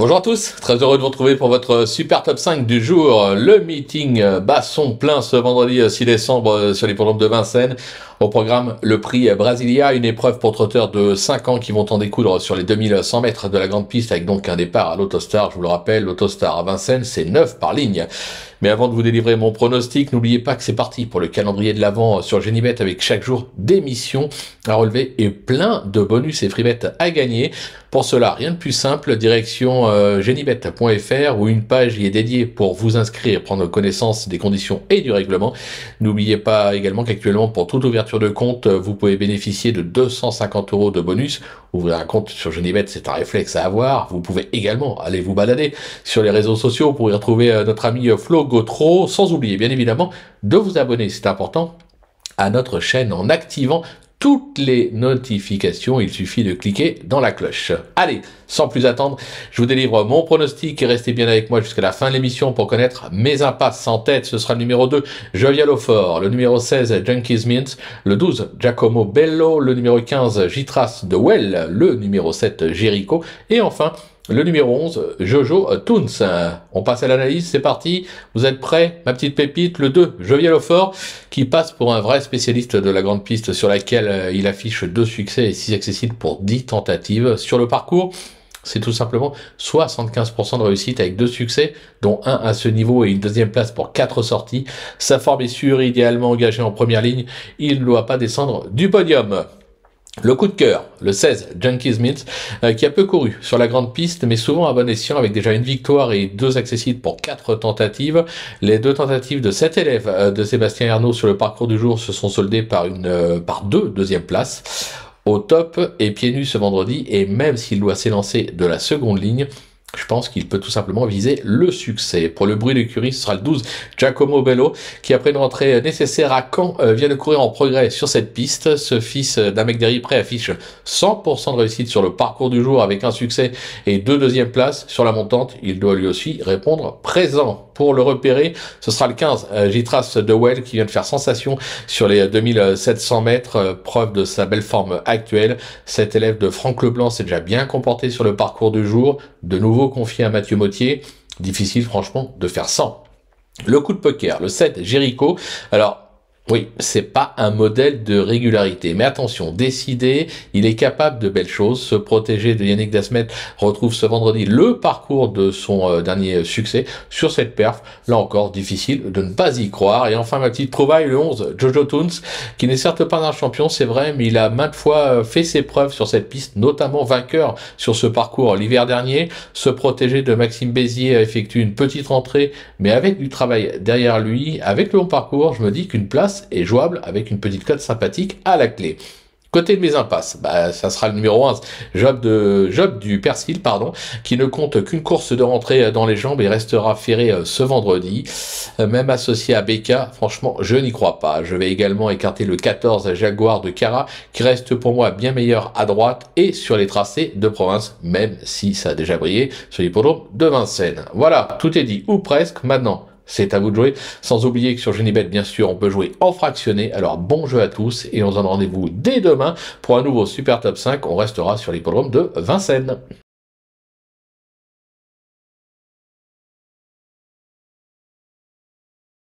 Bonjour à tous, très heureux de vous retrouver pour votre super top 5 du jour. Le meeting bat son plein ce vendredi 6 décembre sur l'hippodrome de Vincennes. Au programme, le prix Brasilia, une épreuve pour trotteurs de 5 ans qui vont en découdre sur les 2100 mètres de la grande piste avec donc un départ à l'Autostar. Je vous le rappelle, l'Autostar à Vincennes, c'est 9 par ligne. Mais avant de vous délivrer mon pronostic, n'oubliez pas que c'est parti pour le calendrier de l'Avent sur Genibet avec chaque jour d'émissions à relever et plein de bonus et free bets à gagner. Pour cela, rien de plus simple, direction genibet.fr où une page y est dédiée pour vous inscrire et prendre connaissance des conditions et du règlement. N'oubliez pas également qu'actuellement, pour toute ouverture de compte, vous pouvez bénéficier de 250 € de bonus. Ouvrir un compte sur Genibet, c'est un réflexe à avoir. Vous pouvez également aller vous balader sur les réseaux sociaux pour y retrouver notre ami Flo Gautreau, sans oublier bien évidemment de vous abonner, c'est important, à notre chaîne en activant toutes les notifications. Il suffit de cliquer dans la cloche. Allez, sans plus attendre, je vous délivre mon pronostic et restez bien avec moi jusqu'à la fin de l'émission pour connaître mes impasses en tête. Ce sera le numéro 2, Jovial au Fort, le numéro 16, Junkies Mint, le 12, Giacomo Bello, le numéro 15, Jitras de Well, le numéro 7, Jericho, et enfin, le numéro 11, Jojo Toons. On passe à l'analyse, c'est parti. Vous êtes prêts? Ma petite pépite, le 2, Jovial au Fort, qui passe pour un vrai spécialiste de la grande piste sur laquelle il affiche 2 succès et 6 accessibles pour 10 tentatives. Sur le parcours, c'est tout simplement 75% de réussite avec 2 succès, dont un à ce niveau et une deuxième place pour 4 sorties. Sa forme est sûre, idéalement engagée en première ligne. Il ne doit pas descendre du podium. Le coup de cœur, le 16, Junkies Mint, qui a peu couru sur la grande piste, mais souvent à bon escient, avec déjà une victoire et 2 accessibles pour 4 tentatives. Les 2 tentatives de 7 élèves de Sébastien Ernaud sur le parcours du jour se sont soldées par 2 deuxièmes places. Au top et pieds nus ce vendredi, et même s'il doit s'élancer de la seconde ligne, je pense qu'il peut tout simplement viser le succès. Pour le bruit d'écurie, ce sera le 12, Giacomo Bello, qui après une rentrée nécessaire à Caen, vient de courir en progrès sur cette piste. Ce fils d'un mec derrière prêt affiche 100% de réussite sur le parcours du jour avec un succès et 2 deuxièmes places. Sur la montante, il doit lui aussi répondre présent. Pour le repérer, ce sera le 15, Jitras de Well, qui vient de faire sensation sur les 2700 mètres, preuve de sa belle forme actuelle. Cet élève de Franck Leblanc s'est déjà bien comporté sur le parcours du jour, de nouveau confié à Mathieu Mottier. Difficile franchement de faire 100. Le coup de poker, le 7, Jericho. Alors, oui, c'est pas un modèle de régularité, mais attention, décidé, il est capable de belles choses. Se protéger de Yannick Dasmet retrouve ce vendredi le parcours de son dernier succès sur cette perf. Là encore, difficile de ne pas y croire. Et enfin, ma petite trouvaille, le 11, Jojo Toons, qui n'est certes pas un champion, c'est vrai, mais il a maintes fois fait ses preuves sur cette piste, notamment vainqueur sur ce parcours l'hiver dernier. Se protéger de Maxime Bézier effectue une petite rentrée, mais avec du travail derrière lui, avec le bon parcours, je me dis qu'une place est jouable avec une petite cote sympathique à la clé. Côté de mes impasses, ça sera le numéro 1, Job du Persil, qui ne compte qu'une course de rentrée dans les jambes et restera ferré ce vendredi. Même associé à Becca, franchement, je n'y crois pas. Je vais également écarter le 14, Jaguar de Cara, qui reste pour moi bien meilleur à droite et sur les tracés de province, même si ça a déjà brillé sur l'hippodrome de Vincennes. Voilà, tout est dit, ou presque, maintenant. C'est à vous de jouer, sans oublier que sur Genibet, bien sûr, on peut jouer en fractionné. Alors bon jeu à tous et on se donne rendez-vous dès demain pour un nouveau Super Top 5. On restera sur l'hippodrome de Vincennes.